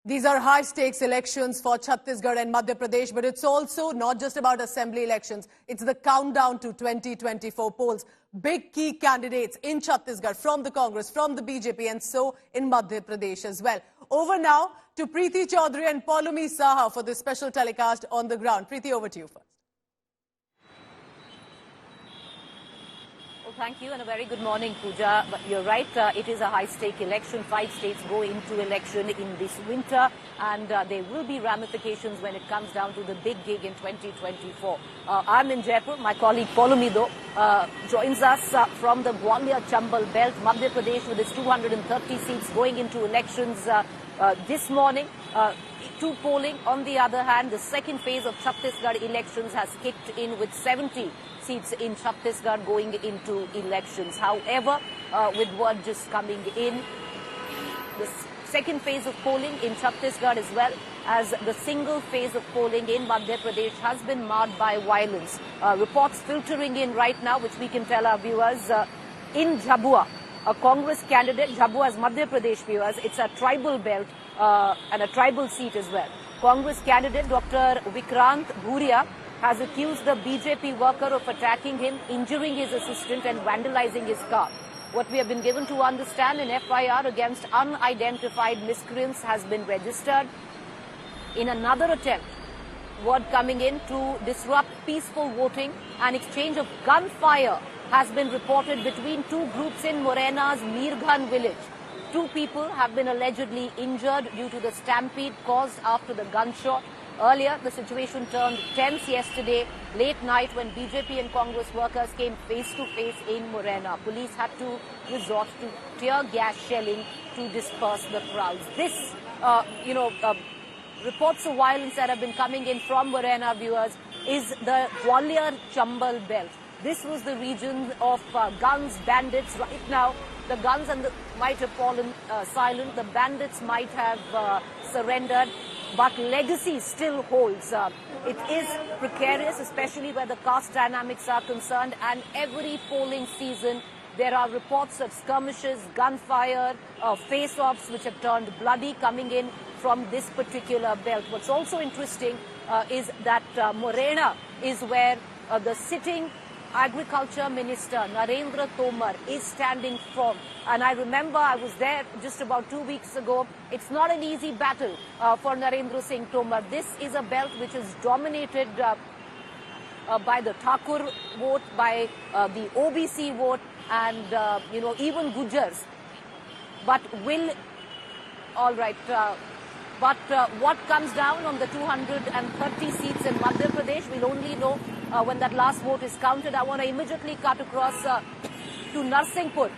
These are high-stakes elections for Chhattisgarh and Madhya Pradesh, but it's also not just about assembly elections. It's the countdown to 2024 polls. Big key candidates in Chhattisgarh from the Congress, from the BJP, and so in Madhya Pradesh as well. Over now to Preeti Chaudhary and Poulami Saha for this special telecast on the ground. Preeti, over to you first. Thank you and a very good morning, Pooja. But you're right, it is a high-stake election. 5 states go into election in this winter, and there will be ramifications when it comes down to the big gig in 2024. I'm in Jaipur. My colleague Poulami joins us from the Gwalior Chambal belt, Madhya Pradesh, with its 230 seats going into elections this morning. To polling. On the other hand, the second phase of Chhattisgarh elections has kicked in with 70 seats in Chhattisgarh going into elections. However, with word just coming in, the second phase of polling in Chhattisgarh as well as the single phase of polling in Madhya Pradesh has been marred by violence. Reports filtering in right now, which we can tell our viewers, in Jhabua, a Congress candidate, Jhabua is Madhya Pradesh viewers, it's a tribal belt and a tribal seat as well. Congress candidate Dr. Vikrant Bhuria has accused the BJP worker of attacking him, injuring his assistant and vandalizing his car. What we have been given to understand, an FIR against unidentified miscreants has been registered. In another attempt, word coming in to disrupt peaceful voting, an exchange of gunfire has been reported between two groups in Morena's Mirghan village. 2 people have been allegedly injured due to the stampede caused after the gunshot. Earlier, the situation turned tense yesterday, late night, when BJP and Congress workers came face-to-face in Morena. Police had to resort to tear gas shelling to disperse the crowds. This, reports of violence that have been coming in from Morena viewers is the Gwalior Chambal belt. This was the region of guns, bandits. Right now, the guns might have fallen silent. The bandits might have surrendered. But legacy still holds. It is precarious, especially where the caste dynamics are concerned. And every polling season, there are reports of skirmishes, gunfire, face-offs which have turned bloody coming in from this particular belt. What's also interesting is that Morena is where the sitting Agriculture Minister Narendra Tomar is standing firm. And I remember I was there just about 2 weeks ago. It's not an easy battle for Narendra Singh Tomar. This is a belt which is dominated by the Thakur vote, by the OBC vote, and even Gujars. But what comes down on the 230 seats in Madhya Pradesh, we'll only know when that last vote is counted. I want to immediately cut across to Narsinghpur,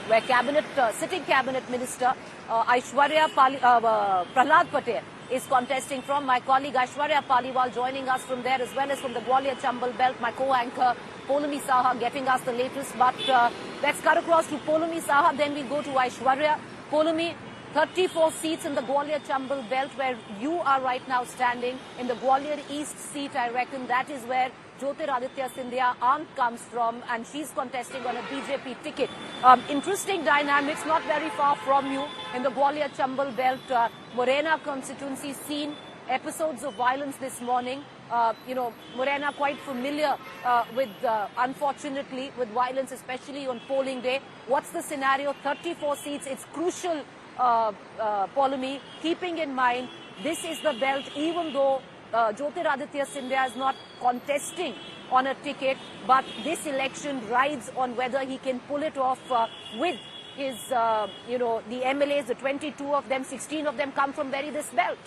where sitting cabinet minister Aishwarya Prahlad Patel is contesting from. My colleague Aishwarya Paliwal joining us from there, as well as from the Gwalior Chambal belt. My co-anchor Poulami Saha getting us the latest. But let's cut across to Poulami Saha, then we'll go to Aishwarya. Poulami, 34 seats in the Gwalior Chambal belt, where you are right now standing. In the Gwalior East seat, I reckon that is where Jyotiraditya Scindia's aunt comes from, and she's contesting on a BJP ticket. Interesting dynamics, not very far from you in the Gwalior Chambal belt. Morena constituency seen episodes of violence this morning. Morena quite familiar unfortunately, with violence, especially on polling day. What's the scenario? 34 seats. It's crucial, Poulami, keeping in mind this is the belt, even though Jyotiraditya Scindia is not contesting on a ticket, but this election rides on whether he can pull it off with his, the MLAs, the 22 of them, 16 of them come from this belt.